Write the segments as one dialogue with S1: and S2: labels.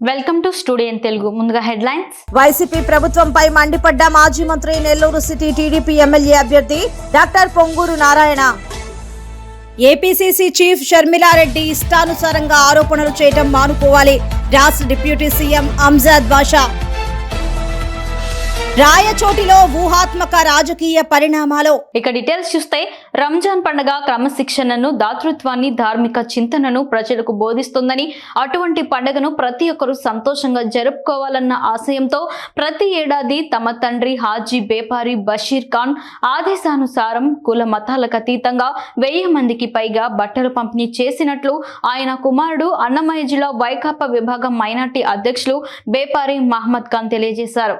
S1: Welcome to studio in Telugu. ముందుగా headlines.
S2: YCP ప్రభుత్వంపై మండిపడ్డ మాజీ మంత్రి నెల్లూరు సిటీ టీడీపీ ఎమ్మెల్యే అభ్యర్థి doctor Ponguru Narayana. APCC chief Sharmila Reddy ఇష్టానుసారంగా ఆరోపణలు చేయడం మానుకోవాలి. రాష్ట్ర డిప్యూటీ సీఎం అంజాద్ బాషా. రాయచోటిలో ఊహాత్మక రాజకీయ పరిణామాలు.
S1: ఇక డీటెయిల్స్ చూస్తే, రంజాన్ పండుగ క్రమశిక్షణను, దాతృత్వాన్ని, ధార్మిక చింతనను ప్రజలకు బోధిస్తుందని, అటువంటి పండుగను ప్రతి ఒక్కరూ సంతోషంగా జరుపుకోవాలన్న ఆశయంతో ప్రతి ఏడాది తమ తండ్రి హాజీ బేపారి బషీర్ ఖాన్ ఆదేశానుసారం కుల మతాలకు అతీతంగా 1000 మందికి పైగా బట్టలు పంపిణీ చేసినట్లు ఆయన కుమారుడు అన్నమయ్య జిల్లా వైకాపా విభాగం మైనార్టీ అధ్యక్షులు బేపారి మహమ్మద్ ఖాన్ తెలియజేశారు.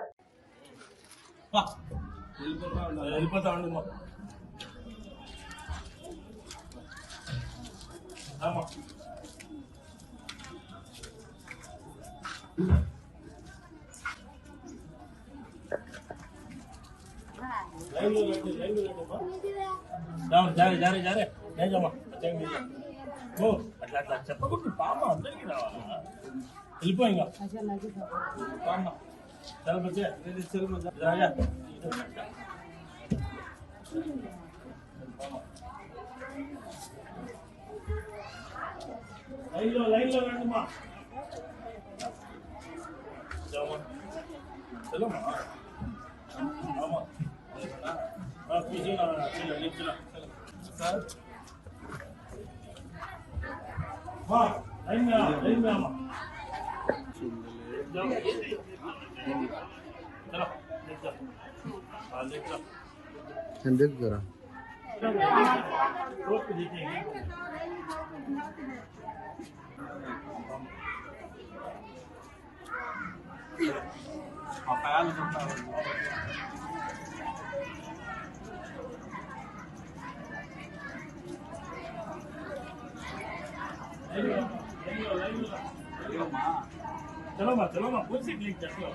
S3: అట్లా చెప్పకుండా పాప అందరికి రావాలా వెళ్ళిపోయింగా चल बच्चे चल राजा लाइन लो రండి మా जाओ चलो मां मामा हां पीछे ना चलो नीचे चलो सर हां लाइन में मामा जाओ चलो देख लो
S4: संदेश जरा
S3: रोज पे देखेंगे आप ख्याल रखना चलो मां कुछ ही क्लिक कर लो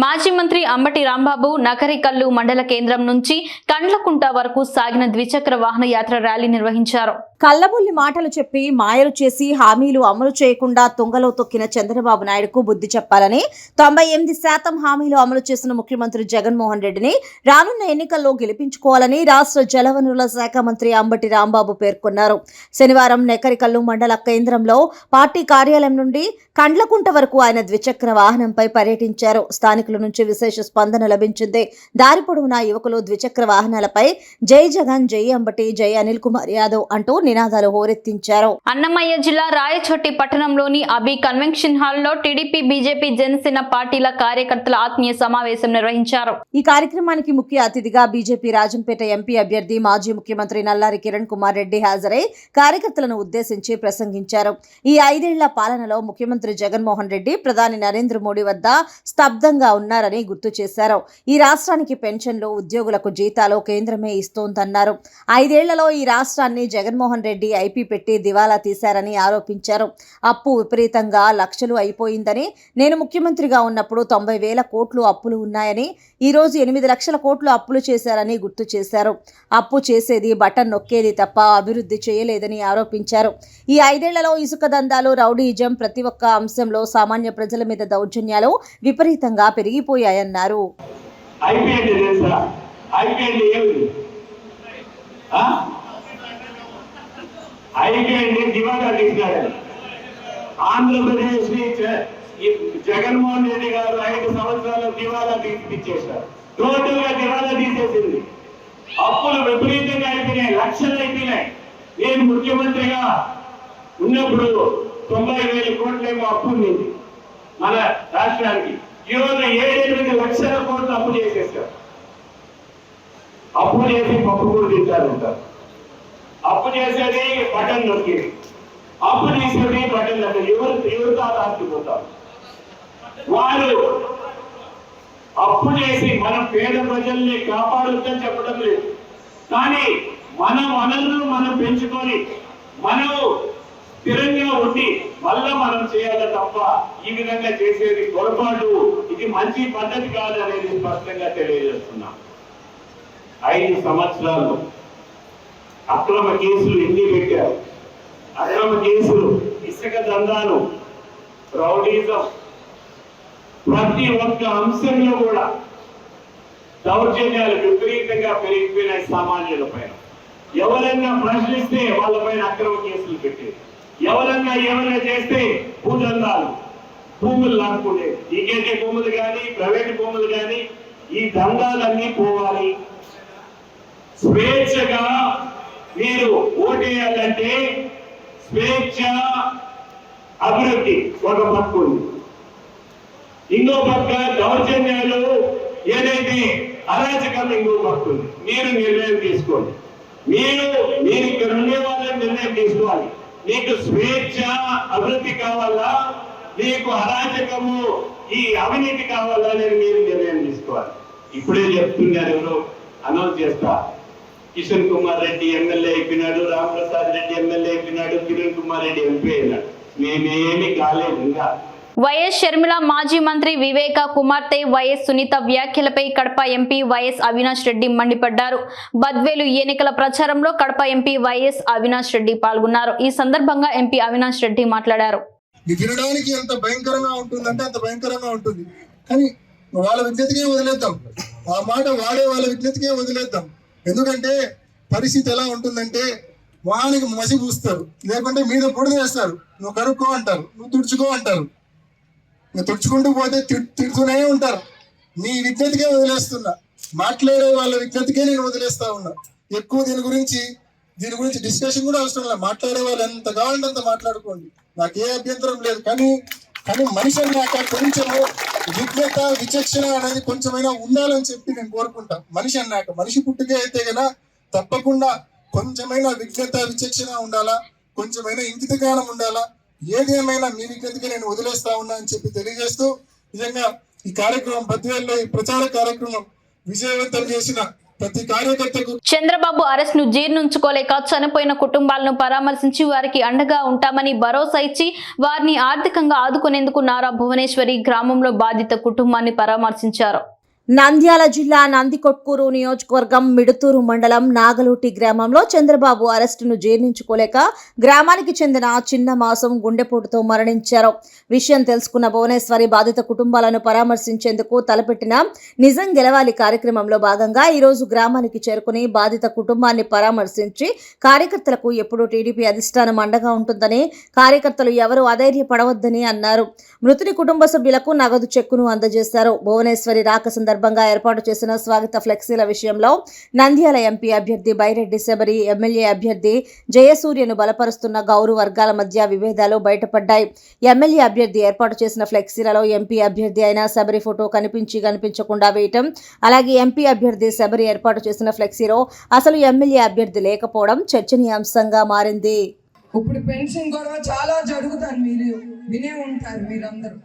S1: మాజీ మంత్రి అంబటి రాంబాబు నకరికల్లు మండల కేంద్రం నుంచి కండ్లకుంట వరకు సాగిన ద్విచక్ర వాహన యాత్ర ర్యాలీ నిర్వహించారు.
S2: కల్లబొల్లి మాటలు చెప్పి మాయలు చేసి హామీలు అమలు చేయకుండా తుంగలో తొక్కిన చంద్రబాబు నాయుడుకు బుద్ధి చెప్పాలని 98% హామీలు అమలు చేసిన ముఖ్యమంత్రి జగన్మోహన్ రెడ్డిని రానున్న ఎన్నికల్లో గెలిపించుకోవాలని రాష్ట్ర జలవనరుల శాఖ మంత్రి అంబటి రాంబాబు పేర్కొన్నారు. శనివారం నెకరికల్లు మండల కేంద్రంలో పార్టీ కార్యాలయం నుండి కండ్లకుంట వరకు ఆయన ద్విచక్ర వాహనంపై పర్యటించారు. స్థానికుల నుంచి విశేష స్పందన లభించింది. దారి పొడవునా యువకులు ద్విచక్ర వాహనాలపై జై జగన్, జై అంబటి, జై అనిల్ కుమార్ యాదవ్ అంటూ నినాదాలు హోరెత్తించారు.
S1: అన్నమయ్య జిల్లా రాయచోటి పట్టణంలోని అబి కన్వెన్షన్ హాల్లో టీడీపీ, బీజేపీ, జనసేన పార్టీల కార్యకర్తల ఆత్మీయ సమావేశం నిర్వహించారు.
S2: ఈ కార్యక్రమానికి ముఖ్య అతిథిగా బీజేపీ రాజంపేట ఎంపీ అభ్యర్థి మాజీ ముఖ్యమంత్రి నల్లారి కిరణ్ కుమార్ రెడ్డి హాజరై కార్యకర్తలను ఉద్దేశించి ప్రసంగించారు. ఈ 5 ఏళ్ల పాలనలో ముఖ్యమంత్రి జగన్మోహన్ రెడ్డి ప్రధాని నరేంద్ర మోడీ వద్ద స్తబ్దంగా ఉన్నారని గుర్తు చేశారు. ఈ రాష్ట్రానికి పెన్షన్లు, ఉద్యోగులకు జీతాలు కేంద్రమే ఇస్తోందన్నారు. 5 ఏళ్లలో ఈ రాష్ట్రాన్ని జగన్మోహన్ రెడ్డి ఐపీ పెట్టి దివాలా తీశారని ఆరోపించారు. అప్పు విపరీతంగా లక్షలు అయిపోయిందని, నేను ముఖ్యమంత్రిగా ఉన్నప్పుడు 90,000 కోట్లు అప్పులు ఉన్నాయని, ఈ రోజు 8 లక్షల కోట్లు అప్పులు చేశారని గుర్తు చేశారు. అప్పు చేసేది బటన్ నొక్కేది తప్ప అభివృద్ధి చేయలేదని ఆరోపించారు. ఈ 5 ఏళ్లలో ఇసుక దందాలు, రౌడీయిజం, ప్రతి ఒక్క అంశంలో సామాన్య ప్రజల మీద దౌర్జన్యాలు విపరీతంగా పెరిగిపోయాయన్నారు.
S5: ఆంధ్రప్రదేశ్ జగన్మోహన్ రెడ్డి గారు 5 సంవత్సరాలు దివాలా తీసిచ్చేశారు. టోటల్ గా దివాలా తీసేసింది. అప్పులు విపరీతంగా అయిపోయినాయి, లక్షలు అయిపోయినాయి. నేను ముఖ్యమంత్రిగా ఉన్నప్పుడు 90,000 కోట్లేమో అప్పు ఉంది మన రాష్ట్రానికి. ఈరోజు 7-8 లక్షల కోట్లు అప్పు చేసేసారు. అప్పు చేసి పప్పు కూడా తింటారంటారు. అప్పు చేసేది బటన్ నొక్కేది, అప్పు తీసేది బటన్ నొక్కేది. ఎవరితో ఆస్తిపోతారు వారు. అప్పు చేసి మనం పేద ప్రజల్ని కాపాడొచ్చని చెప్పడం లేదు, కానీ మన వనరులను మనం పెంచుకొని మనం స్థిరంగా ఉండి మళ్ళా మనం చేయాలి తప్ప ఈ విధంగా చేసేది పొరపాటు, ఇది మంచి పద్ధతి కాదు అనేది స్పష్టంగా తెలియజేస్తున్నాం. 5 సంవత్సరాలు అక్రమ కేసులు ఎన్ని పెట్టారు? అక్రమ కేసులు, ఇసుక దందాలు, రౌడీజం, ప్రతి ఒక్క అంశంలో కూడా దౌర్జన్యాలు విపరీతంగా పెరిగిపోయినాయి. సామాన్యుల పైన ఎవరైనా ప్రశ్నిస్తే వాళ్ళపైన అక్రమ కేసులు పెట్టేది, ఎవరైనా ఏమైనా చేస్తే భూదందాలు, భూములు లాక్కునేది. ఈకేటీ భూములు కానీ ప్రైవేట్ భూములు కానీ ఈ దందాలన్నీ పోవాలి. స్వేచ్ఛగా మీరు ఓటేయాలంటే స్వేచ్ఛ, అభివృద్ధి ఒక పక్క ఉంది, ఇంకో పక్క దౌర్జన్యాలు ఏదైతే అరాచకం ఇంకో పక్క ఉంది. మీరు నిర్ణయం తీసుకోండి. మీరు ఇక్కడ ఉండే వాళ్ళని నిర్ణయం తీసుకోవాలి. మీకు స్వేచ్ఛ, అభివృద్ధి కావాలా, మీకు అరాచకము, ఈ అవినీతి కావాలా అనేది మీరు నిర్ణయం తీసుకోవాలి. ఇప్పుడే చెప్తున్నారు, ఎవరు అనౌన్స్ చేస్తా, కిషన్ కుమార్ రెడ్డి ఎమ్మెల్యే అయిపోయినాడు, రామప్రసాద్ రెడ్డి ఎమ్మెల్యే అయిపోయినాడు, కిరణ్ కుమార్ రెడ్డి ఎంపీ అయినాడు. మేమేమి కాలేదు ఇంకా.
S1: వైఎస్ షర్మిల మాజీ మంత్రి వివేక కుమార్తె వైఎస్ సునీత వ్యాఖ్యలపై కడప ఎంపీ వైఎస్ అవినాష్ రెడ్డి మండిపడ్డారు. బద్వేలు ఎన్నికల ప్రచారంలో కడప ఎంపీ వైఎస్ అవినాష్ రెడ్డి పాల్గొన్నారు. ఈ సందర్భంగా ఎంపీ అవినాష్ రెడ్డి మాట్లాడారు.
S6: వినడానికి ఎంత భయంకరంగా ఉంటుందంటే అంత భయంకరంగా ఉంటుంది, కానీ వాళ్ళ విజ్ఞతకే వదిలేద్దాం. ఆ మాట వాడే వాళ్ళ విజ్ఞతకే వదిలేద్దాం. ఎందుకంటే పరిస్థితి ఎలా ఉంటుందంటే వానికి మసి పూస్తారు, లేకుంటే మీద పొడి వేస్తారు. నువ్వు కరుక్కో అంటారు, నువ్వు తుడుచుకో అంటారు. నువ్వు తుడుచుకుంటూ పోతే తిడుతూనే ఉంటారు. నీ విజ్ఞతకే వదిలేస్తున్నా, మాట్లాడే వాళ్ళ విజ్ఞతకే నేను వదిలేస్తా ఉన్నా. ఎక్కువ దీని గురించి డిస్కషన్ కూడా అవసరం లేదు. మాట్లాడే వాళ్ళు ఎంత కావాలంటే అంత మాట్లాడుకోండి, నాకు ఏ అభ్యంతరం లేదు. కానీ మనిషి అన్నాక కొంచెము విజ్ఞత, విచక్షణ అనేది కొంచెమైనా ఉండాలని చెప్పి నేను కోరుకుంటా. మనిషి అన్నాక, మనిషి పుట్టుకే అయితే కదా తప్పకుండా కొంచెమైనా విజ్ఞత, విచక్షణ ఉండాలా, కొంచెమైనా ఇంకిత జ్ఞానం ఉండాలా. ఏదేమైనా మీ విజ్ఞతకి నేను వదిలేస్తా ఉన్నా అని చెప్పి తెలియజేస్తూ, నిజంగా ఈ కార్యక్రమం బద్వేల్లో ఈ ప్రచార కార్యక్రమం విజయవంతం చేసిన ప్రతి కార్యకర్తకు,
S1: చంద్రబాబు అరెస్ట్ ను జీర్ణించుకోలేక చనిపోయిన కుటుంబాలను పరామర్శించి వారికి అండగా ఉంటామని భరోసా ఇచ్చి వారిని ఆర్థికంగా ఆదుకునేందుకు నారా భువనేశ్వరి గ్రామంలో బాధిత కుటుంబాన్ని పరామర్శించారు.
S2: నంద్యాల జిల్లా నందికొట్కూరు నియోజకవర్గం మిడుతూరు మండలం నాగలూటి గ్రామంలో చంద్రబాబు అరెస్టును జీర్ణించుకోలేక గ్రామానికి చెందిన చిన్న మాసం గుండెపోటుతో మరణించారు. విషయం తెలుసుకున్న భువనేశ్వరి బాధిత కుటుంబాలను పరామర్శించేందుకు తలపెట్టిన నిజం గెలవాలి కార్యక్రమంలో భాగంగా ఈరోజు గ్రామానికి చేరుకుని బాధిత కుటుంబాన్ని పరామర్శించి కార్యకర్తలకు ఎప్పుడూ టీడీపీ అధిష్టానం అండగా ఉంటుందని, కార్యకర్తలు ఎవరూ అధైర్యపడవద్దని అన్నారు. మృతుని కుటుంబ సభ్యులకు నగదు చెక్కును అందజేశారు. భువనేశ్వరి రాక సందర్భంగా ఏర్పాటు చేసిన స్వాగత ఫ్లెక్సీల విషయంలో నంద్యాల ఎంపీ అభ్యర్థి బైరెడ్డి శబరి, ఎమ్మెల్యే అభ్యర్థి జయసూర్యను బలపరుస్తున్న గౌరు వర్గాల మధ్య విభేదాలు బయటపడ్డాయి. ఎమ్మెల్యే అభ్యర్థి ఏర్పాటు చేసిన ఫ్లెక్సీలలో ఎంపీ అభ్యర్థి అయిన శబరి ఫోటో కనిపించకుండా వేయటం, అలాగే ఎంపీ అభ్యర్థి శబరి ఏర్పాటు చేసిన ఫ్లెక్సీలో అసలు ఎమ్మెల్యే అభ్యర్థి లేకపోవడం చర్చనీయాంశంగా మారింది.
S7: ఇప్పుడు పెన్షన్ గొడవ చాలా జరుగుతుంది, మీరు వినే ఉంటారు. మీరందరూ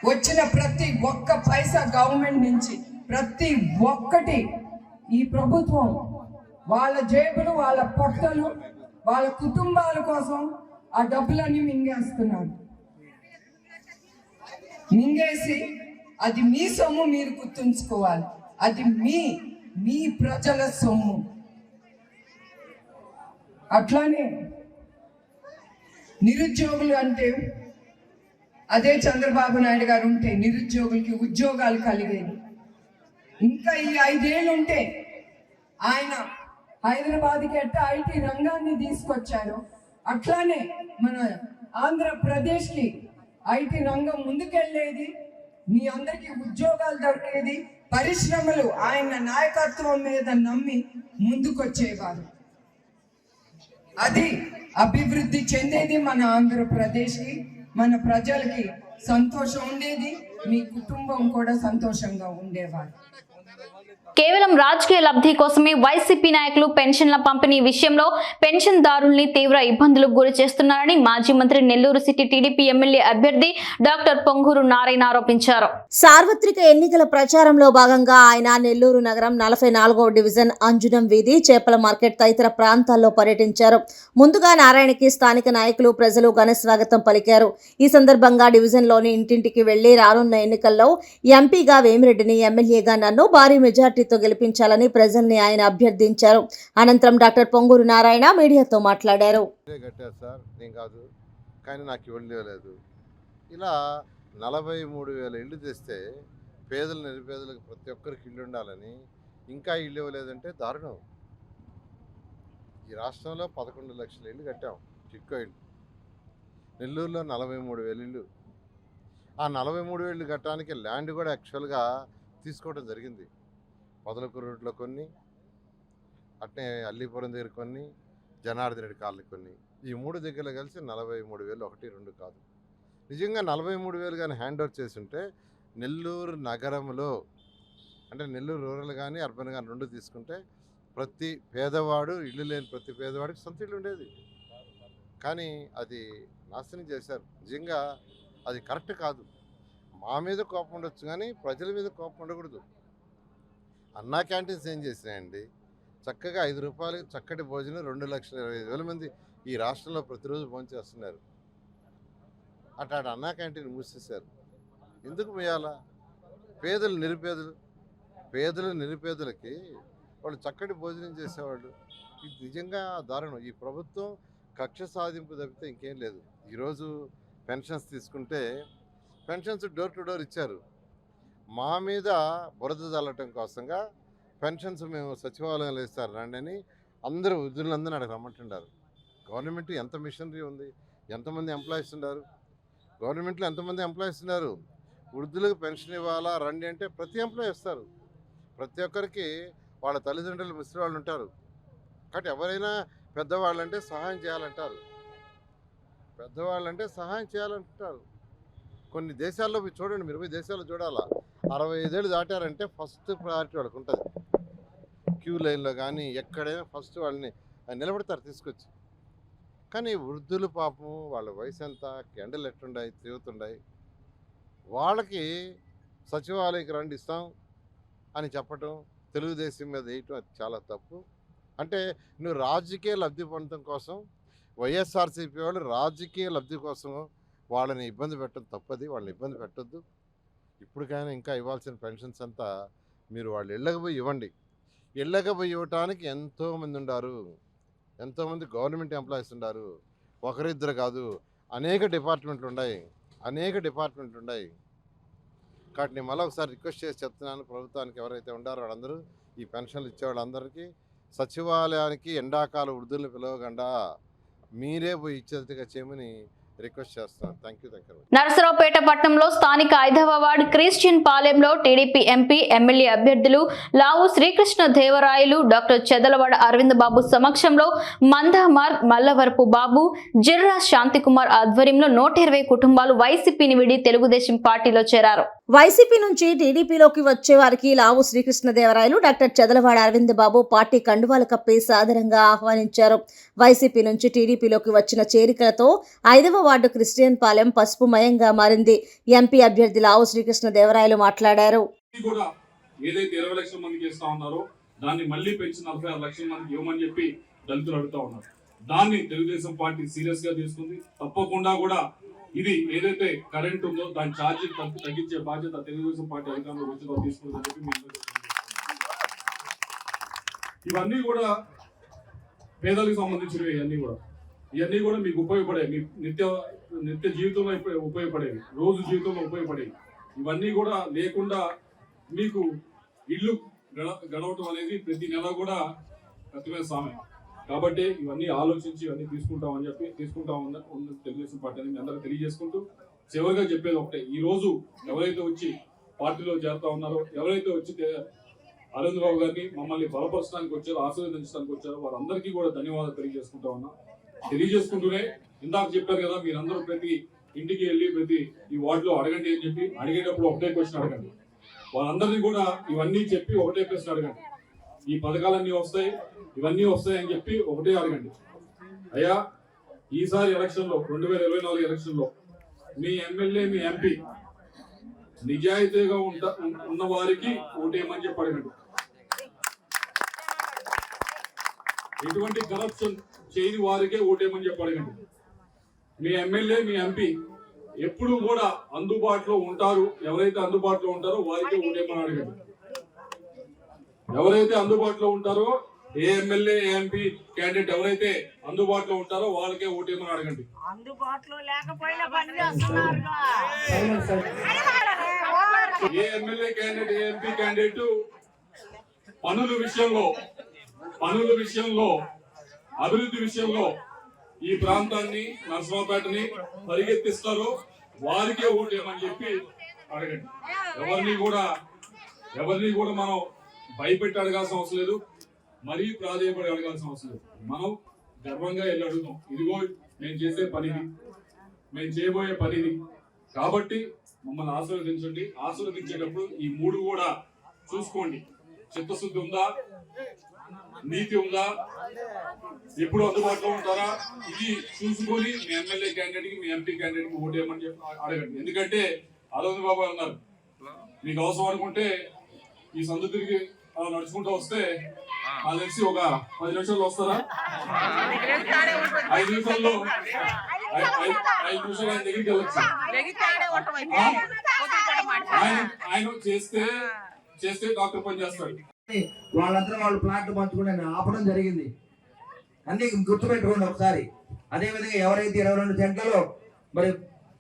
S7: వచ్చిన ప్రతి ఒక్క పైసా గవర్నమెంట్ నుంచి ప్రతి ఒక్కటి ఈ ప్రభుత్వం వాళ్ళ జేబులు, వాళ్ళ పొట్టలు, వాళ్ళ కుటుంబాల కోసం ఆ డబ్బులన్నీ మింగేస్తున్నారు. మింగేసి అది మీ సొమ్ము, మీరు గుర్తుంచుకోవాలి. అది మీ ప్రజల సొమ్ము. అట్లానే నిరుద్యోగులు అంటే అదే చంద్రబాబు నాయుడు గారు ఉంటే నిరుద్యోగులకి ఉద్యోగాలు కలిగేది. ఇంకా ఈ 5 ఏళ్ళు ఉంటే ఆయన హైదరాబాద్కి ఎట్లా ఐటీ రంగాన్ని తీసుకొచ్చారు, అట్లానే మన ఆంధ్రప్రదేశ్కి ఐటీ రంగం ముందుకెళ్ళేది, మీ అందరికీ ఉద్యోగాలు దొరికేది, పరిశ్రమలు ఆయన నాయకత్వం మీద నమ్మి ముందుకొచ్చేవారు. అది అభివృద్ధి చెందేది మన ఆంధ్రప్రదేశ్కి, మన ప్రజలకి సంతోషం ఉండేది, మీ కుటుంబం కూడా సంతోషంగా ఉండేవారు.
S1: కేవలం రాజకీయ లబ్ధి కోసమే వైసీపీ నాయకులు పెన్షన్ల పంపిణీ విషయంలో పెన్షన్దారుల్ని తీవ్ర ఇబ్బందులకు గురి చేస్తున్నారని మాజీ మంత్రి నెల్లూరు సిటీ టీడీపీ ఎమ్మెల్యే అభ్యర్థి డాక్టర్ పొంగూరు నారాయణ ఆరోపించారు.
S2: సార్వత్రిక ఎన్నికల ప్రచారంలో భాగంగా ఆయన నెల్లూరు నగరం 44వ డివిజన్ అంజునం వీధి, చేపల మార్కెట్ తదితర ప్రాంతాల్లో పర్యటించారు. ముందుగా నారాయణకి స్థానిక నాయకులు, ప్రజలు ఘన స్వాగతం పలికారు. ఈ సందర్భంగా డివిజన్లోని ఇంటింటికి వెళ్లి రానున్న ఎన్నికల్లో ఎంపీగా వేమిరెడ్డిని, ఎమ్మెల్యేగా నన్ను భారీ మెజార్టీతో గెలిపించాలని ప్రజల్ని ఆయన అభ్యర్థించారు. అనంతరం డాక్టర్ పొంగూరు నారాయణ మీడియాతో మాట్లాడారు.
S4: కట్టారు సార్, నేను కాదు, కానీ నాకు ఇవ్వలేదు. ఇలా 43,000 ఇళ్ళు తెస్తే పేదలు, నిరుపేదలకు ప్రతి ఒక్కరికి ఇల్లు ఉండాలని ఇంకా ఇల్లు ఇవ్వలేదంటే దారుణం. ఈ రాష్ట్రంలో 11 లక్షల ఇళ్ళు కట్టాం, చిక్కో ఇళ్ళు. నెల్లూరులో 43,000 ఇళ్ళు. ఆ 43,000 ఇళ్ళు కట్టడానికి ల్యాండ్ కూడా యాక్చువల్గా తీసుకోవడం జరిగింది. పొదలకూరు రోడ్లో కొన్ని, అట్నే అల్లీపురం దగ్గర కొన్ని, జనార్దన్ రెడ్డి కాలనీ కొన్ని, ఈ 3 దగ్గరలో కలిసి 43,000, 1, 2 కాదు. నిజంగా 43,000 కానీ హ్యాండ్ ఓవర్ చేసి ఉంటే నెల్లూరు నగరంలో, అంటే నెల్లూరు రూరల్ కానీ అర్బన్ కానీ 2 తీసుకుంటే ప్రతి పేదవాడు, ఇల్లు లేని ప్రతి పేదవాడికి సొంత ఇల్లు ఉండేది. కానీ అది నాశనం చేశారు. నిజంగా అది కరెక్ట్ కాదు. మా మీద కోపం ఉండొచ్చు కానీ ప్రజల మీద కోపం ఉండకూడదు. అన్నా క్యాంటీన్స్ ఏం చేసినాయండి? చక్కగా 5 రూపాయలకి చక్కటి భోజనం 2,25,000 మంది ఈ రాష్ట్రంలో ప్రతిరోజు భోంచేస్తున్నారు. అట్లాంటి అన్నా క్యాంటీన్ మూసేశారు. ఎందుకు పోయాలా? పేదలు నిరుపేదలకి వాళ్ళు చక్కటి భోజనం చేసేవాళ్ళు. ఇది నిజంగా దారుణం. ఈ ప్రభుత్వం కక్ష సాధింపు తప్పితే ఇంకేం లేదు. ఈరోజు పెన్షన్స్ తీసుకుంటే పెన్షన్స్ డోర్ టు డోర్ ఇచ్చారు. మా మీద బురద చల్లటం కోసంగా పెన్షన్స్ మేము సచివాలయంలో ఇస్తారు రండి అని అందరూ వృద్ధులందరినీ అక్కడ రమ్మంటున్నారు. గవర్నమెంట్ ఎంత మిషనరీ ఉంది, ఎంతమంది ఎంప్లాయీస్ ఉన్నారు, గవర్నమెంట్లో ఎంతమంది ఎంప్లాయీస్ ఉన్నారు. వృద్ధులకు పెన్షన్ ఇవ్వాలా రండి అంటే ప్రతి ఎంప్లాయీ ఇస్తారు. ప్రతి ఒక్కరికి వాళ్ళ తల్లిదండ్రులు ముసలి వాళ్ళు ఉంటారు. కాబట్టి ఎవరైనా పెద్దవాళ్ళంటే సహాయం చేయాలంటారు. కొన్ని దేశాల్లో పోయి చూడండి, మీరు పోయి దేశాల్లో చూడాలా, 65 ఏళ్ళు దాటారంటే ఫస్ట్ ప్రయారిటీ వాళ్ళకి ఉంటుంది. క్యూ లైన్లో కానీ ఎక్కడైనా ఫస్ట్ వాళ్ళని నిలబడతారు తీసుకొచ్చి. కానీ వృద్ధులు పాపం వాళ్ళ వయసు ఎంత, ఎండలు ఎట్టుండాయి, తిరుగుతుండాయి, వాళ్ళకి సచివాలయకి రండి ఇస్తాం అని చెప్పటం, తెలుగుదేశం మీద వేయటం అది చాలా తప్పు. అంటే నువ్వు రాజకీయ లబ్ధి పొందడం కోసం, వైఎస్ఆర్సీపీ వాళ్ళు రాజకీయ లబ్ధి కోసం వాళ్ళని ఇబ్బంది పెట్టడం తప్పది. వాళ్ళని ఇబ్బంది పెట్టద్దు. ఇప్పటికైనా ఇంకా ఇవ్వాల్సిన పెన్షన్స్ అంతా మీరు వాళ్ళు ఇళ్ళకి పోయి ఇవ్వండి. ఇళ్ళకి పోయి ఇవ్వటానికి ఎంతోమంది ఉన్నారు, ఎంతోమంది గవర్నమెంట్ ఎంప్లాయీస్ ఉన్నారు. ఒకరిద్దరు కాదు, అనేక డిపార్ట్మెంట్లు ఉన్నాయి. కాబట్టి నేను మళ్ళీ ఒకసారి రిక్వెస్ట్ చేసి చెప్తున్నాను ప్రభుత్వానికి, ఎవరైతే ఉండారో వాళ్ళందరూ ఈ పెన్షన్లు ఇచ్చేవాళ్ళందరికీ సచివాలయానికి ఎండాకాల వృద్ధులను పిలవకుండా మీరే పోయి ఇచ్చేట్టుగా చేయమని రిక్వెస్ట్ చేస్తున్నాను. Thank you.
S1: నరసరావుపేట పట్టణంలో స్థానిక 5వ వార్డు క్రిస్టియన్ పాలెంలో టీడీపీ ఎంపీ, ఎమ్మెల్యే అభ్యర్థులు లావు శ్రీకృష్ణ దేవరాయలు, డాక్టర్ చెదలవాడ అరవింద్ బాబు సమక్షంలో మందామార్, మల్లవరపు బాబు, జిర్రా శాంతికుమార్ ఆధ్వర్యంలో 120 కుటుంబాలు వైసీపీని విడి తెలుగుదేశం పార్టీలో చేరారు.
S2: వైసీపీ నుంచి టీడీపీలోకి వచ్చే వారికి లావు శ్రీకృష్ణదేవరాయలు, డాక్టర్ చెదలవాడ అరవింద్ బాబు పార్టీ కండువాలు కప్పి సాదరంగా ఆహ్వానించారు. వైసీపీ నుంచి టీడీపీలోకి వచ్చిన చేరికలతో 5వ వార్డు క్రిస్టియన్ పాలెం పసుపుమయంగా మారింది. ఎంపీ అభ్యర్థి లావు శ్రీకృష్ణదేవరాయలు మాట్లాడారు.
S3: ఏదైతే 20 లక్షల మందికి ఇస్తా ఉన్నారో దాన్ని మళ్ళీ పెంచి 46 లక్షల మందికి ఇవ్వమని చెప్పి దళితులు అడుగుతా ఉన్నారు. దాన్ని తెలుగుదేశం పార్టీ సీరియస్ గా తీసుకుంది. తప్పకుండా కూడా ఇది ఏదైతే కరెంట్ ఉందో దాని ఛార్జీ తగ్గించే బాధ్యత తెలుగుదేశం పార్టీ అధికారంలో వచ్చిన తీసుకుందని చెప్పి ఇవన్నీ కూడా పేదలకు సంబంధించినవి. ఇవన్నీ కూడా మీకు ఉపయోగపడేవి, మీ నిత్య జీవితంలో ఉపయోగపడేవి, రోజు జీవితంలో ఉపయోగపడేవి. ఇవన్నీ కూడా లేకుండా మీకు ఇల్లు గడవటం అనేది ప్రతి నెల కూడా కష్టమైన సమయం. కాబట్టి ఇవన్నీ ఆలోచించి ఇవన్నీ తీసుకుంటామని చెప్పి తెలుగుదేశం పార్టీ అని మీ అందరూ తెలియజేసుకుంటూ చివరిగా చెప్పేది ఒకటే, ఈ రోజు ఎవరైతే వచ్చి పార్టీలో చేరుతా ఉన్నారో, ఎవరైతే వచ్చి అరవింద్ బాబు గారిని మమ్మల్ని బలపరచడానికి వచ్చారో, ఆశీర్వదించడానికి వచ్చారో వారందరికీ కూడా ధన్యవాదాలు తెలియజేసుకుంటూనే ఇందాక చెప్పారు కదా, మీరందరూ ప్రతి ఇంటికి వెళ్ళి ప్రతి ఈ వార్డులో అడగండి అని చెప్పి, అడిగేటప్పుడు ఒకటే క్వశ్చన్ అడగండి, వాళ్ళందరినీ కూడా ఇవన్నీ చెప్పి ఒకటే ప్రశ్న అడగండి. ఈ పథకాలన్నీ వస్తాయి, ఇవన్నీ వస్తాయి అని చెప్పి ఒకటే అడగండి. అయ్యా, ఈసారి ఎలక్షన్లో 2024 ఎలక్షన్లో మీ ఎమ్మెల్యే, మీ ఎంపీ నిజాయితీగా ఉన్న వారికి ఓటేయమని చెప్పి అడగండి. ఎటువంటి కరప్షన్ చేయని వారికే ఓటేయమని చెప్పి అడగండి. మీ ఎమ్మెల్యే, మీ ఎంపీ ఎప్పుడు కూడా అందుబాటులో ఉంటారు. ఎవరైతే అందుబాటులో ఉంటారో వారికే ఓటేయమని అడగండి. ఎవరైతే అందుబాటులో ఉంటారో, ఏ ఎమ్మెల్యే, ఏ ఎంపీ క్యాండిడేట్ ఎవరైతే అందుబాటులో ఉంటారో వాళ్ళకే ఓటేయమని అడగండి.
S8: అందుబాటులో లేకపోయినా పని చేస్తున్నారు.
S3: ఏ ఎమ్మెల్యే క్యాండిడేట్, ఏ ఎంపీ క్యాండిడేట్ పనుల విషయంలో అభివృద్ధి విషయంలో ఈ ప్రాంతాన్ని, నర్సరావుపేటని పరిగెత్తిస్తారో వారికే ఓటేయమని చెప్పి అడగండి. ఎవరిని కూడా మనం భయపెట్టి అడగాల్సిన అవసరం లేదు, మరీ ప్రాధాన్యపడి అడగాల్సిన అవసరం లేదు. మనం గర్వంగా వెళ్ళి అడుగుతాం, ఇదిగో మేము చేసే పనిది, మేము చేయబోయే పనిది. కాబట్టి మమ్మల్ని ఆశీర్వదించండి. ఆశీర్వదించేటప్పుడు ఈ 3 కూడా చూసుకోండి. చిత్తశుద్ధి ఉందా, నీతి ఉందా, ఎప్పుడు అందుబాటులో ఉంటారా, ఇది చూసుకొని మీ ఎమ్మెల్యే క్యాండిడేట్ కి, మీ ఎంపీ క్యాండిడేట్ కి ఓటేయమని చెప్పి అడగండి. ఎందుకంటే అరవింద్ బాబు అన్నారు, మీకు అవసరం అనుకుంటే ఈ సందు తిరిగి అలా నడుచుకుంటూ వస్తే నాకు తెలిసి ఒక 10 నిమిషాలు వస్తారా? 5 నిమిషాల్లో 5 నిమిషాలు ఆయన దగ్గరికి వెళ్ళచ్చు. ఆయన చేస్తే డాక్టర్ పని చేస్తాడు.
S9: వాళ్ళందరూ వాళ్ళు ప్లాట్లు పంచుకుంటే ఆపడం జరిగింది. అన్ని గుర్తుపెట్టుకోండి ఒకసారి. అదేవిధంగా ఎవరైతే 22 సెంట్లలో మరి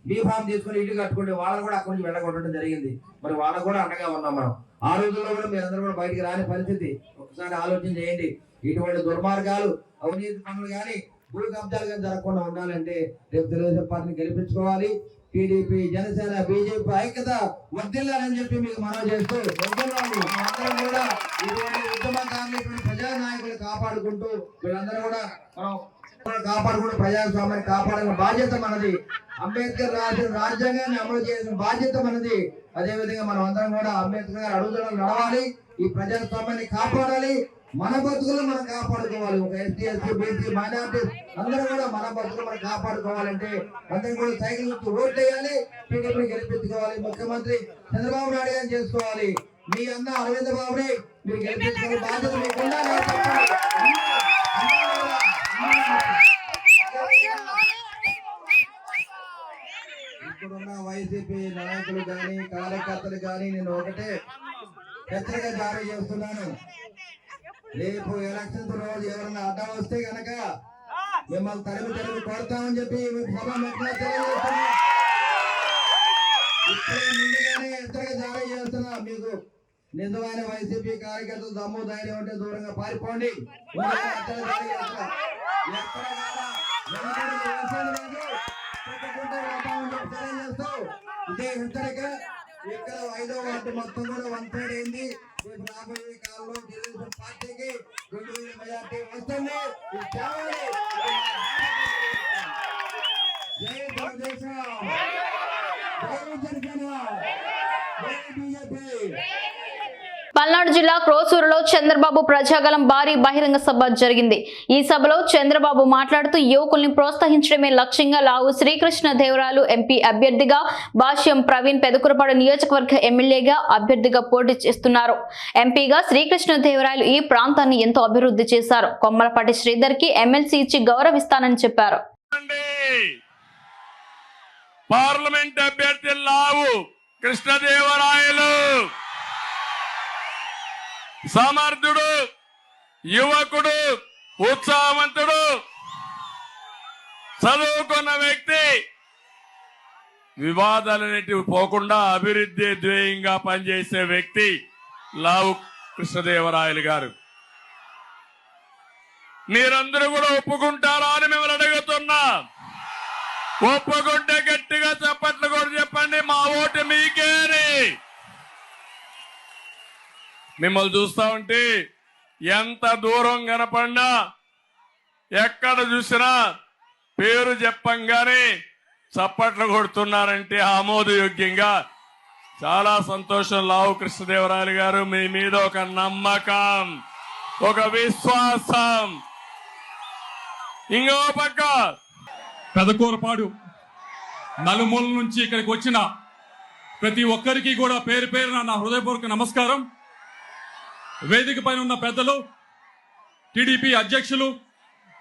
S9: బీఫామ్ తీసుకుని ఇల్లు కట్టుకుంటే వాళ్ళని కూడా అక్కడి నుంచి వెళ్ళగొట్టడం జరిగింది. మరి వాళ్ళకు కూడా అండగా ఉన్నాం మనం. ఆ రోజుల్లో కూడా మీరందరూ కూడా బయటికి రాని పరిస్థితి. ఒకసారి ఆలోచన చేయండి. ఇటువంటి దుర్మార్గాలు, అవినీతి పనులు కానీ, భూ కబ్జాలు కానీ జరగకుండా ఉండాలంటే రేపు తెలుగుదేశం పార్టీని గెలిపించుకోవాలి. టీడీపీ, జనసేన, బీజేపీ ఐక్యత వర్ధిల్లాలని చెప్పి మీకు మనవి చేస్తూ అందరం కూడా ఇటువంటి ఉద్యమకారులు, ఇటువంటి ప్రజానాయకులు కాపాడుకుంటూ వీళ్ళందరూ కూడా మనం కాపాడుకుంటూ ప్రజాస్వామ్యాన్ని కాపాడాలని బాధ్యత మనది. అంబేద్కర్ రాసిన రాజ్యాంగాన్ని అమలు చేసిన బాధ్యత మనది. అదేవిధంగా మనం అందరం కూడా అంబేద్కర్ గారు అడుగుదలను నడవాలి, ఈ ప్రజాస్వామ్యాన్ని కాపాడాలి, మన బతుకులు మనం కాపాడుకోవాలి. ఒక ఎస్టీ, ఎస్సీ, బీసీ, మైనార్టీ అందరూ కూడా మన బతుకులు మనం కాపాడుకోవాలంటే అందరం కూడా సైకిల్ గుర్తు ఓట్లు వేయాలి, టీడీపీని గెలిపించుకోవాలి. ముఖ్యమంత్రి చంద్రబాబు నాయుడు గారిని చేసుకోవాలి. మీ అన్న అరవింద్ బాబుని మీరు గెలిపించుకోవాలి. బాధ్యత మీకున్నా ఇప్పుడున్న వైసీపీ నాయకులు కానీ, కార్యకర్తలు కానీ నేను ఒకటే హెచ్చరిక జారీ చేస్తున్నాను. రేపు ఎలక్షన్స్ రోజు ఎవరన్నా అడ్డం వస్తే గనక మిమ్మల్ని తరిమి కొడతామని చెప్పి సభ మెట్లా తెలియజేస్తున్నా. ఇప్పుడే ముందుగానే హెచ్చరిక జారీ చేస్తున్నా. మీకు నిజమైన వైసీపీ కార్యకర్తలు దమ్ము ధైర్యం ఉంటే దూరంగా పారిపోండి. ఇదే హెచ్చరిక. ఇక్కడ 5వ వార్డు మొత్తం కూడా 1 సైడ్ అయింది. రాబోయే కాలంలో తెలుగుదేశం పార్టీకి 2000 మెజార్టీ వస్తుంది. జై తెలుగుదేశం, జై జనసేన, జై బీజేపీ.
S1: పల్నాడు జిల్లా క్రోసూరులో చంద్రబాబు ప్రజాగలం భారీ బహిరంగ సభ జరిగింది. ఈ సభలో చంద్రబాబు మాట్లాడుతూ యువకుల్ని ప్రోత్సహించడమే లక్ష్యంగా లావు శ్రీకృష్ణదేవరాయలు ఎంపీ అభ్యర్థిగా, భాష్యం ప్రవీణ్ పెదకురపాడు నియోజకవర్గ ఎమ్మెల్యేగా అభ్యర్థిగా పోటీ చేస్తున్నారు. ఎంపీగా శ్రీకృష్ణదేవరాయలు ఈ ప్రాంతాన్ని ఎంతో అభివృద్ధి చేశారు. కొమ్మలపాటి శ్రీధర్ కి ఎమ్మెల్సీ ఇచ్చి గౌరవిస్తానని చెప్పారు.
S5: పార్లమెంట్ అభ్యర్థి లావు కృష్ణదేవరాయలు సమర్థుడు, యువకుడు, ఉత్సాహవంతుడు, చదువుకున్న వ్యక్తి, వివాదాలనేటివి పోకుండా అభివృద్ధి ధ్యేయంగా పనిచేసే వ్యక్తి లావు కృష్ణదేవరాయలు గారు. మీరందరూ కూడా ఒప్పుకుంటారా అని మిమ్మల్ని అడుగుతున్నా. ఒప్పుకుంటే గట్టిగా చప్పట్లు కూడా చెప్పండి, మా ఓటు మీకేని. మిమ్మల్ని చూస్తా ఉంటే ఎంత దూరం కనపడినా, ఎక్కడ చూసినా పేరు చెప్పంగానే చప్పట్లు కొడుతున్నారంటే ఆమోదయోగ్యంగా
S10: చాలా సంతోషం. లావు కృష్ణదేవరాయలు గారు, మీ మీద ఒక నమ్మకం, ఒక విశ్వాసం. ఇంకో పక్క
S3: పెదకూరపాడు నలుమూల నుంచి ఇక్కడికి వచ్చిన ప్రతి ఒక్కరికి కూడా పేరు పేరున నా హృదయపూర్వక నమస్కారం. వేదిక పైన ఉన్న పెద్దలు, టీడీపీ అధ్యక్షులు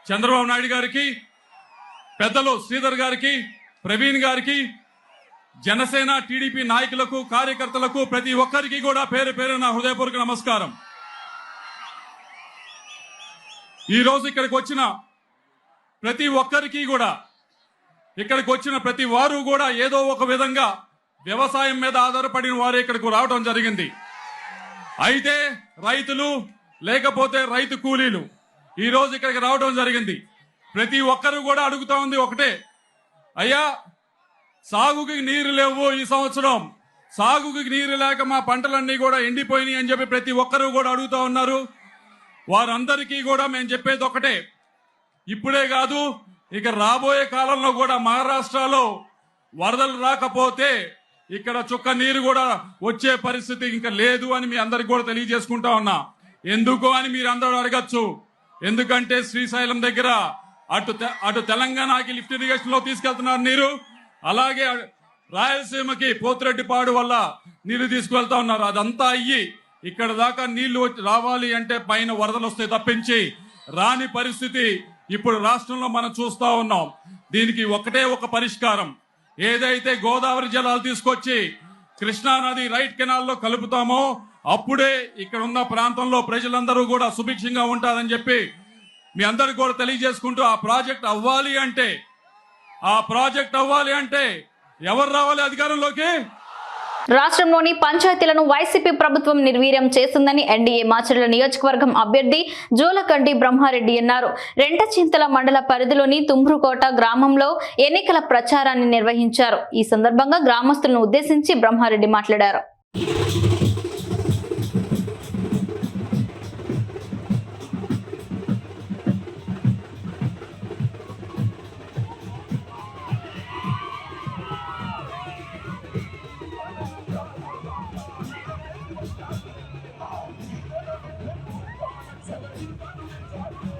S3: చంద్రబాబు నాయుడు గారికి, పెద్దలు శ్రీధర్ గారికి, ప్రవీణ్ గారికి, జనసేన టీడీపీ నాయకులకు, కార్యకర్తలకు ప్రతి ఒక్కరికి కూడా పేరు పేరున నా హృదయపూర్వక నమస్కారం. ఈరోజు ఇక్కడికి వచ్చిన ప్రతి ఒక్కరికి కూడా, ఇక్కడికి వచ్చిన ప్రతి వారు కూడా ఏదో ఒక విధంగా వ్యవసాయం మీద ఆధారపడిన వారు ఇక్కడికి రావడం జరిగింది. అయితే రైతులు లేకపోతే రైతు కూలీలు ఈరోజు ఇక్కడికి రావడం జరిగింది. ప్రతి ఒక్కరు కూడా అడుగుతా ఉంది ఒకటే, అయ్యా సాగుకి నీరు లేవు, ఈ సంవత్సరం సాగుకి నీరు లేక మా పంటలన్నీ కూడా ఎండిపోయినాయి అని చెప్పి ప్రతి ఒక్కరు కూడా అడుగుతా ఉన్నారు. వారందరికీ కూడా మేము చెప్పేది ఒకటే, ఇప్పుడే కాదు ఇక రాబోయే కాలంలో కూడా మహారాష్ట్రలో వరదలు రాకపోతే ఇక్కడ చుక్క నీరు కూడా వచ్చే పరిస్థితి ఇంకా లేదు అని మీ అందరికి కూడా తెలియజేసుకుంటా ఉన్నా. ఎందుకు అని మీరు అందరూ అడగచ్చు. ఎందుకంటే శ్రీశైలం దగ్గర అటు తెలంగాణకి లిఫ్ట్ ఇరిగేషన్ లో తీసుకెళ్తున్నారు నీరు, అలాగే రాయలసీమకి పోతిరెడ్డిపాడు వల్ల నీళ్లు తీసుకువెళ్తా ఉన్నారు. అదంతా అయ్యి ఇక్కడ దాకా నీళ్లు రావాలి అంటే పైన వరదలు వస్తే తప్పించి రాని పరిస్థితి ఇప్పుడు రాష్ట్రంలో మనం చూస్తా ఉన్నాం. దీనికి ఒకటే ఒక పరిష్కారం, ఏదైతే గోదావరి జలాలు తీసుకొచ్చి కృష్ణానది రైట్ కెనాల్లో కలుపుతామో అప్పుడే ఇక్కడ ఉన్న ప్రాంతంలో ప్రజలందరూ కూడా సుభిక్షంగా ఉంటారని చెప్పి మీ అందరికి కూడా తెలియజేసుకుంటూ, ఆ ప్రాజెక్ట్ అవ్వాలి అంటే ఎవరు రావాలి అధికారంలోకి?
S1: రాష్ట్రంలోని పంచాయతీలను వైసీపీ ప్రభుత్వం నిర్వీర్యం చేస్తుందని ఎన్డీఏ మాచర్ల నియోజకవర్గం అభ్యర్థి జోలకంటి బ్రహ్మారెడ్డి అన్నారు. రెంటచింతల మండల పరిధిలోని తుమ్రుకోట గ్రామంలో ఎన్నికల ప్రచారాన్ని నిర్వహించారు. ఈ సందర్భంగా గ్రామస్తులను ఉద్దేశించి బ్రహ్మారెడ్డి మాట్లాడారు.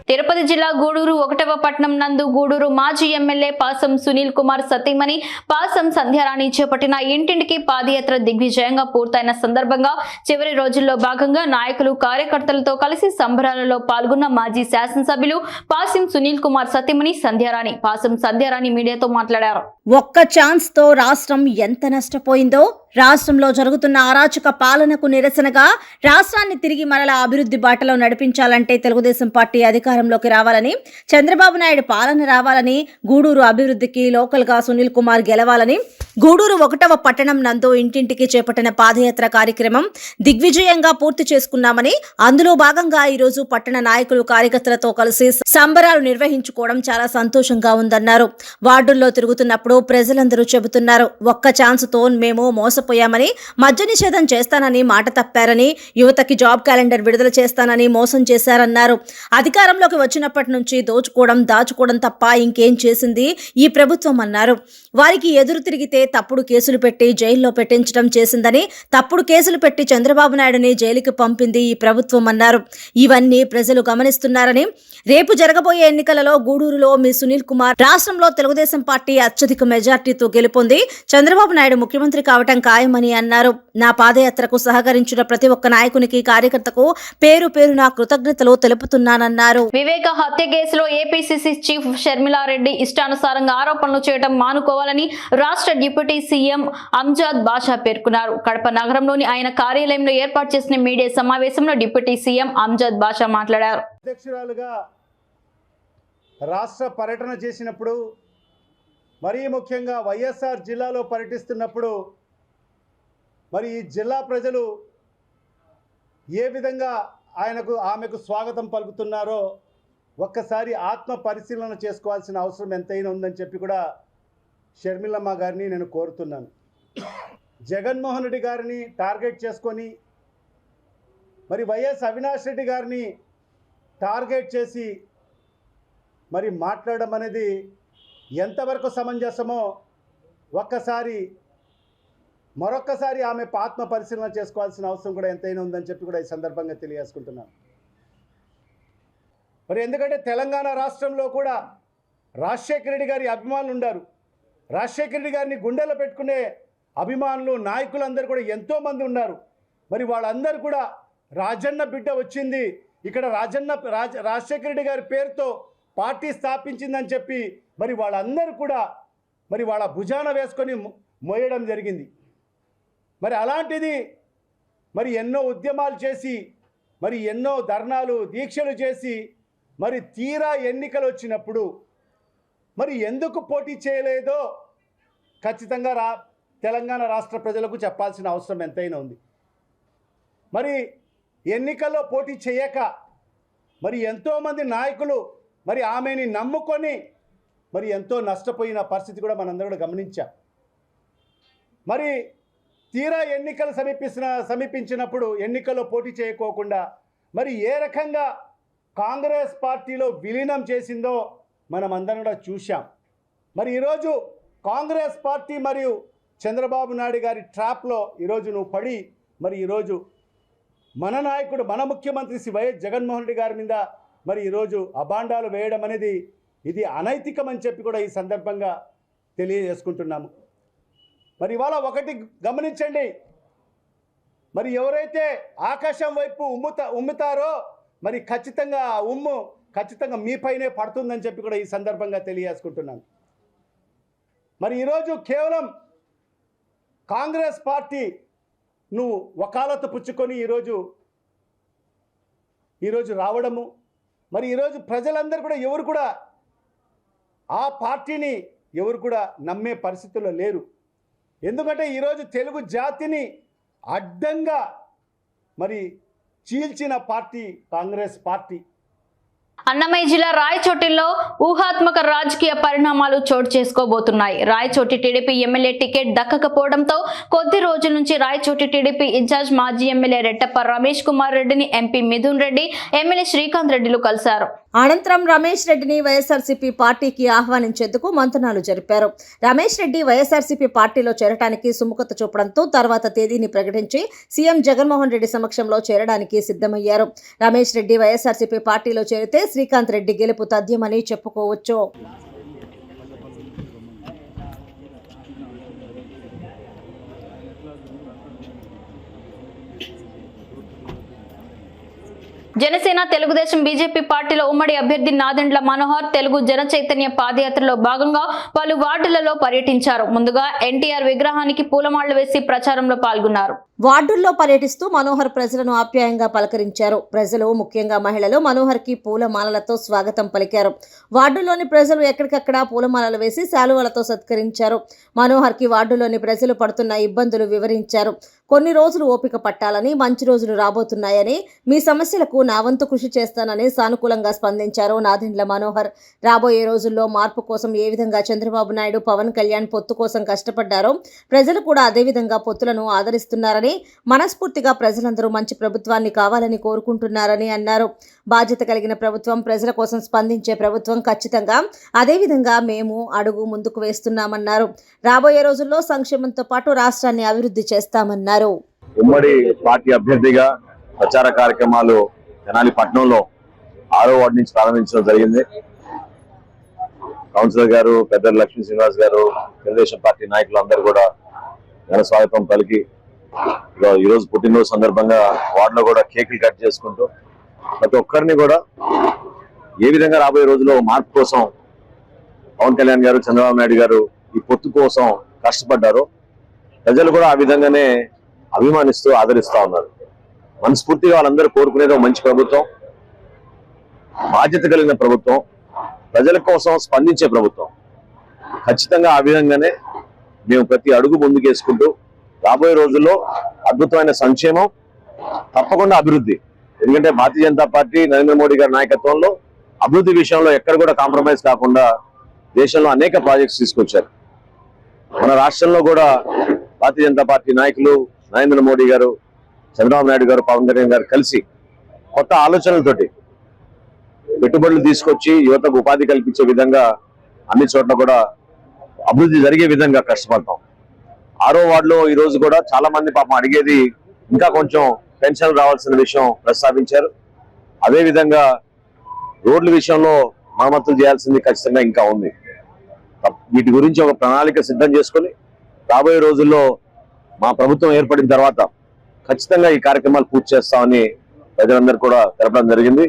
S1: తిరుపతి జిల్లా గూడూరు 1వ పట్టణం నందు గూడూరు మాజీ ఎమ్మెల్యే పాసం సునీల్ కుమార్ సతీమణి పాసం సంధ్యారాణి చేపట్టిన ఇంటింటికి పాదయాత్ర దిగ్విజయంగా పూర్తయిన సందర్భంగా చివరి రోజుల్లో భాగంగా నాయకులు, కార్యకర్తలతో కలిసి సంబరాలలో పాల్గొన్న మాజీ శాసనసభ్యులు పాసం సునీల్ కుమార్ సతీమణి సంధ్యారాణి. పాసం సంధ్యారాణి మీడియాతో మాట్లాడారు.
S2: ఒక్క ఛాన్స్ తో రాష్ట్రం ఎంత నష్టపోయిందో, రాష్ట్రంలో జరుగుతున్న అరాచక పాలనకు నిరసనగా రాష్ట్రాన్ని తిరిగి మరలా అభివృద్ధి బాటలో నడిపించాలంటే తెలుగుదేశం పార్టీ అధికారంలోకి రావాలని, చంద్రబాబు నాయుడు పాలన రావాలని, గూడూరు అభివృద్ధికి లోకల్ గా సునీల్ కుమార్ గెలవాలని గూడూరు 1వ పట్టణం నందు ఇంటింటికి చేపట్టిన పాదయాత్ర కార్యక్రమం దిగ్విజయంగా పూర్తి చేసుకున్నామని, అందులో భాగంగా ఈరోజు పట్టణ నాయకులు, కార్యకర్తలతో కలిసి సంబరాలు నిర్వహించుకోవడం చాలా సంతోషంగా ఉందన్నారు. వార్డుల్లో తిరుగుతున్నప్పుడు ప్రజలందరూ చెబుతున్నారు, ఒక్క ఛాన్స్ తో మేము మోసపోయామని, మద్య నిషేధం చేస్తానని మాట తప్పారని, యువతకి జాబ్ క్యాలెండర్ విడుదల చేస్తానని మోసం చేశారన్నారు. అధికారంలోకి వచ్చినప్పటి నుంచి దోచుకోవడం, దాచుకోవడం తప్ప ఇంకేం చేసింది ఈ ప్రభుత్వం అన్నారు. వారికి ఎదురు తిరిగితే తప్పుడు కేసులు పెట్టి జైల్లో పెట్టించడం చేసిందని, తప్పుడు కేసులు పెట్టి చంద్రబాబు నాయుడుని జైలుకి పంపింది ఈ ప్రభుత్వం అన్నారు. ఇవన్నీ ప్రజలు గమనిస్తున్నారని, రేపు జరగబోయే ఎన్నికలలో గూడూరులో మీ సునీల్ కుమార్ రాష్ట్రంలో తెలుగుదేశం పార్టీ అత్యధిక మెజార్టీతో గెలుపొంది చంద్రబాబు నాయుడు ముఖ్యమంత్రి కావటం ఖాయమని అన్నారు. నా పాదయాత్రకు సహకరించిన ప్రతి ఒక్క నాయకునికి, కార్యకర్తకు పేరు పేరున కృతజ్ఞతలు తెలుపుతున్నానన్నారు.
S1: వివేక హత్య కేసులో ఏపీసీసీ చీఫ్ షర్మిలారెడ్డి ఇష్టానుసారంగా ఆరోపణలు చేయడం మానుకోవాలని రాష్ట్ర డిప్యూటీ సీఎం అంజాద్ బాషా పేర్కొన్నారు. కడప నగరంలోని ఆయన కార్యాలయంలో ఏర్పాటు చేసిన మీడియా సమావేశంలో డిప్యూటీ సీఎం అంజాద్ బాషా మాట్లాడారు.
S11: అధ్యక్షురాలుగా రాష్ట్ర పర్యటన చేసినప్పుడు, మరీ ముఖ్యంగా వైఎస్ఆర్ జిల్లాలో పర్యటిస్తున్నప్పుడు మరి ఈ జిల్లా ప్రజలు ఏ విధంగా ఆమెకు స్వాగతం పలుకుతున్నారో ఒక్కసారి ఆత్మ పరిశీలన చేసుకోవాల్సిన అవసరం ఎంతైనా ఉందని చెప్పి కూడా షర్మిలమ్మ గారిని నేను కోరుతున్నాను. జగన్మోహన్ రెడ్డి గారిని టార్గెట్ చేసుకొని మరి వైఎస్ అవినాష్ రెడ్డి గారిని టార్గెట్ చేసి మరి మాట్లాడడం అనేది ఎంతవరకు సమంజసమో ఒక్కసారి మరొక్కసారి ఆమె ఆత్మ పరిశీలన చేసుకోవాల్సిన అవసరం కూడా ఎంతైనా ఉందని చెప్పి కూడా ఈ సందర్భంగా తెలియజేసుకుంటున్నాను. మరి ఎందుకంటే తెలంగాణ రాష్ట్రంలో కూడా రాజశేఖర రెడ్డి గారి అభిమానులు ఉన్నారు. రాజశేఖర రెడ్డి గారిని గుండెలో పెట్టుకునే అభిమానులు నాయకులందరూ కూడా ఎంతోమంది ఉన్నారు. మరి వాళ్ళందరూ కూడా రాజన్న బిడ్డ వచ్చింది, ఇక్కడ రాజశేఖర రెడ్డి గారి పేరుతో పార్టీ స్థాపించిందని చెప్పి మరి వాళ్ళందరూ కూడా మరి వాళ్ళ భుజాన వేసుకొని మోయడం జరిగింది. మరి అలాంటిది మరి ఎన్నో ఉద్యమాలు చేసి మరి ఎన్నో ధర్నాలు దీక్షలు చేసి మరి తీరా ఎన్నికలు వచ్చినప్పుడు మరి ఎందుకు పోటీ చేయలేదో ఖచ్చితంగా తెలంగాణ రాష్ట్ర ప్రజలకు చెప్పాల్సిన అవసరం ఎంతైనా ఉంది. మరి ఎన్నికల్లో పోటీ చేయక మరి ఎంతోమంది నాయకులు మరి ఆమెని నమ్ముకొని మరి ఎంతో నష్టపోయిన పరిస్థితి కూడా మనందరూ కూడా గమనించాం. మరి తీరా ఎన్నికలు సమీపించినప్పుడు ఎన్నికల్లో పోటీ చేయకోకుండా మరి ఏ రకంగా కాంగ్రెస్ పార్టీలో విలీనం చేసిందో మనం అందరం కూడా చూశాం. మరి ఈరోజు కాంగ్రెస్ పార్టీ మరియు చంద్రబాబు నాయుడు గారి ట్రాప్లో ఈరోజు నువ్వు పడి మరి ఈరోజు మన నాయకుడు మన ముఖ్యమంత్రి శ్రీ వైఎస్ జగన్మోహన్ రెడ్డి గారి మీద మరి ఈరోజు అభాండాలు వేయడం అనేది ఇది అనైతికమని చెప్పి కూడా ఈ సందర్భంగా తెలియజేసుకుంటున్నాము. మరి ఇవాళ ఒకటి గమనించండి, మరి ఎవరైతే ఆకాశం వైపు ఉమ్ముతారో మరి ఖచ్చితంగా ఆ ఉమ్ము ఖచ్చితంగా మీపైనే పడుతుందని చెప్పి కూడా ఈ సందర్భంగా తెలియజేసుకుంటున్నాను. మరి ఈరోజు కేవలం కాంగ్రెస్ పార్టీ నువ్వు వకాలతు పుచ్చుకొని ఈరోజు రావడము మరి ఈరోజు ప్రజలందరూ కూడా ఎవరు కూడా ఆ పార్టీని ఎవరు కూడా నమ్మే పరిస్థితుల్లో లేరు. ఎందుకంటే ఈరోజు తెలుగు జాతిని అడ్డంగా మరి చీల్చిన పార్టీ కాంగ్రెస్ పార్టీ.
S1: అన్నమయ్య జిల్లా రాయచోటిలో ఊహాత్మక రాజకీయ పరిణామాలు చోటు చేసుకోబోతున్నాయి. రాయచోటి టీడీపీ ఎమ్మెల్యే టికెట్ దక్కకపోవడంతో కొద్ది రోజుల నుంచి రాయచోటి టీడీపీ ఇన్ఛార్జ్ మాజీ ఎమ్మెల్యే రెట్టప్ప రమేష్ కుమార్ రెడ్డిని ఎంపీ మిథున్ రెడ్డి, ఎమ్మెల్యే శ్రీకాంత్ రెడ్డిలు కలిశారు.
S2: అనంతరం రమేష్ రెడ్డిని వైఎస్ఆర్సీపీ పార్టీకి ఆహ్వానించేందుకు మంతనాలు జరిపారు. రమేష్ రెడ్డి వైఎస్ఆర్సీపీ పార్టీలో చేరడానికి సుముఖత చూపడంతో తర్వాత తేదీని ప్రకటించి సీఎం జగన్మోహన్ రెడ్డి సమక్షంలో చేరడానికి సిద్ధమయ్యారు. రమేష్ రెడ్డి వైఎస్ఆర్సీపీ పార్టీలో చేరితే శ్రీకాంత్ రెడ్డి గెలుపు తథ్యమని చెప్పుకోవచ్చు.
S1: జనసేన, తెలుగుదేశం, బీజేపీ పార్టీల ఉమ్మడి అభ్యర్థి నాదెండ్ల మనోహర్ తెలుగు జన చైతన్య పాదయాత్రలో భాగంగా పలు వార్డులలో పర్యటించారు. ముందుగా ఎన్టీఆర్ విగ్రహానికి పూలమాలలు వేసి ప్రచారంలో పాల్గొన్నారు.
S2: వార్డుల్లో పర్యటిస్తూ మనోహర్ ప్రజలను ఆప్యాయంగా పలకరించారు. ప్రజలు, ముఖ్యంగా మహిళలు మనోహర్ కి పూలమాలలతో స్వాగతం పలికారు. వార్డులోని ప్రజలు ఎక్కడికక్కడ పూలమాలలు వేసి శాలువలతో సత్కరించారు. మనోహర్ కి వార్డులోని ప్రజలు పడుతున్న ఇబ్బందులు వివరించారు. కొన్ని రోజులు ఓపిక పట్టాలని, మంచి రోజులు రాబోతున్నాయని, మీ సమస్యలకు నా వంతు కృషి చేస్తానని సానుకూలంగా స్పందించారు నాదెండ్ల మనోహర్. రాబోయే రోజుల్లో మార్పు కోసం ఏ విధంగా చంద్రబాబు నాయుడు, పవన్ కళ్యాణ్ పొత్తు కోసం కష్టపడ్డారో ప్రజలు కూడా అదే విధంగా పొత్తులను ఆదరిస్తున్నారని, మనస్ఫూర్తిగా ప్రజలందరూ మంచి ప్రభుత్వాన్ని కావాలని కోరుకుంటున్నారని అన్నారు. బాధ్యత కలిగిన ప్రభుత్వం, ప్రజల కోసం స్పందించే ప్రభుత్వం, ఖచ్చితంగా అదేవిధంగా మేము అడుగు ముందుకు వేస్తున్నామన్నారు. రాబోయే రోజుల్లో సంక్షేమంతో పాటు రాష్ట్రాన్ని అభివృద్ధి చేస్తామన్నారు.
S12: ఉమ్మడి పార్టీ అభ్యర్థిగా ప్రచార కార్యక్రమాలు తెనాలి పట్టణంలో 6వ వార్డు నుంచి ప్రారంభించడం జరిగింది. కౌన్సిలర్ గారు, పెద్దలు లక్ష్మీ శ్రీనివాస్ గారు, తెలుగుదేశం పార్టీ నాయకులు అందరూ కూడా ఘన స్వాగతం పలికి ఈరోజు పుట్టినరోజు సందర్భంగా వార్డులో కూడా కేకులు కట్ చేసుకుంటూ ప్రతి ఒక్కరిని కూడా ఏ విధంగా రాబోయే రోజుల్లో మార్పు కోసం పవన్ కళ్యాణ్ గారు, చంద్రబాబు నాయుడు గారు ఈ పొత్తు కోసం కష్టపడ్డారు. ప్రజలు కూడా ఆ విధంగానే అభిమానిస్తూ ఆదరిస్తూ ఉన్నారు. మనస్ఫూర్తిగా వాళ్ళందరూ కోరుకునేది మంచి ప్రభుత్వం, బాధ్యత కలిగిన ప్రభుత్వం, ప్రజల కోసం స్పందించే ప్రభుత్వం. ఖచ్చితంగా ఆ విధంగానే మేము ప్రతి అడుగు ముందుకేసుకుంటూ రాబోయే రోజుల్లో అద్భుతమైన సంక్షేమం, తప్పకుండా అభివృద్ధి. ఎందుకంటే భారతీయ జనతా పార్టీ నరేంద్ర మోడీ గారి నాయకత్వంలో అభివృద్ధి విషయంలో ఎక్కడ కూడా కాంప్రమైజ్ కాకుండా దేశంలో అనేక ప్రాజెక్ట్స్ తీసుకొచ్చారు. మన రాష్ట్రంలో కూడా భారతీయ జనతా పార్టీ నాయకులు నరేంద్ర మోడీ గారు, చంద్రబాబు నాయుడు గారు, పవన్ కళ్యాణ్ గారు కలిసి కొత్త ఆలోచనలతోటి పెట్టుబడులు తీసుకొచ్చి యువతకు ఉపాధి కల్పించే విధంగా అన్ని చోట్ల కూడా అభివృద్ధి జరిగే విధంగా కష్టపడతాం. ఆ 6వ వార్డులో ఈ రోజు కూడా చాలా మంది పాపం అడిగేది ఇంకా కొంచెం పెన్షన్ రావాల్సిన విషయం ప్రస్తావించారు. అదే విధంగా రోడ్ల విషయంలో మరమ్మతులు చేయాల్సింది ఖచ్చితంగా ఇంకా ఉంది. వీటి గురించి ఒక ప్రణాళిక సిద్ధం చేసుకొని రాబోయే రోజుల్లో మా ప్రభుత్వం ఏర్పడిన తర్వాత ఖచ్చితంగా ఈ కార్యక్రమాలు పూర్తి చేస్తామని ప్రజలందరూ కూడా తెలపడం జరిగింది.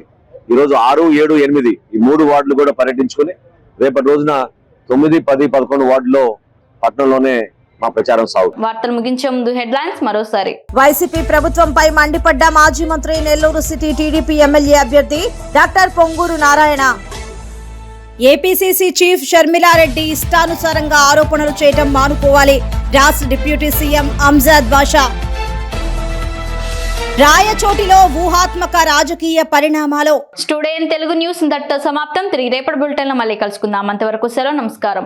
S12: ఈరోజు 6, 7, 8 ఈ 3 వార్డులు కూడా పర్యటించుకొని రేపటి రోజున 9, 10, 11 వార్డులో పట్టణంలోనే మా ప్రచారం సాగుతుంది.
S1: వార్తలు ముగించే ముందు హెడ్లైన్స్ మరోసారి.
S2: వైసీపీ ప్రభుత్వంపై మండిపడ్డ మాజీ మంత్రి నెల్లూరు సిటీ టీడీపీ ఎమ్మెల్యే అభ్యర్థి doctor Ponguru Narayana. APCC chief Sharmila Reddy ఇష్టానుసారంగా ఆరోపణలు చేయడం మానుకోవాలి. రాష్ట్ర డిప్యూటీ సీఎం అంజాద్ బాషా. రాయచోటిలో ఊహాత్మక రాజకీయ పరిణామాలు.
S1: స్టూడియో తెలుగు న్యూస్ ఇంతటితో సమాప్తం. తిరిగి రేపటి బులెటిన్లో మళ్ళీ కలుసుకుందాం. అంతవరకు సెలవు. నమస్కారం.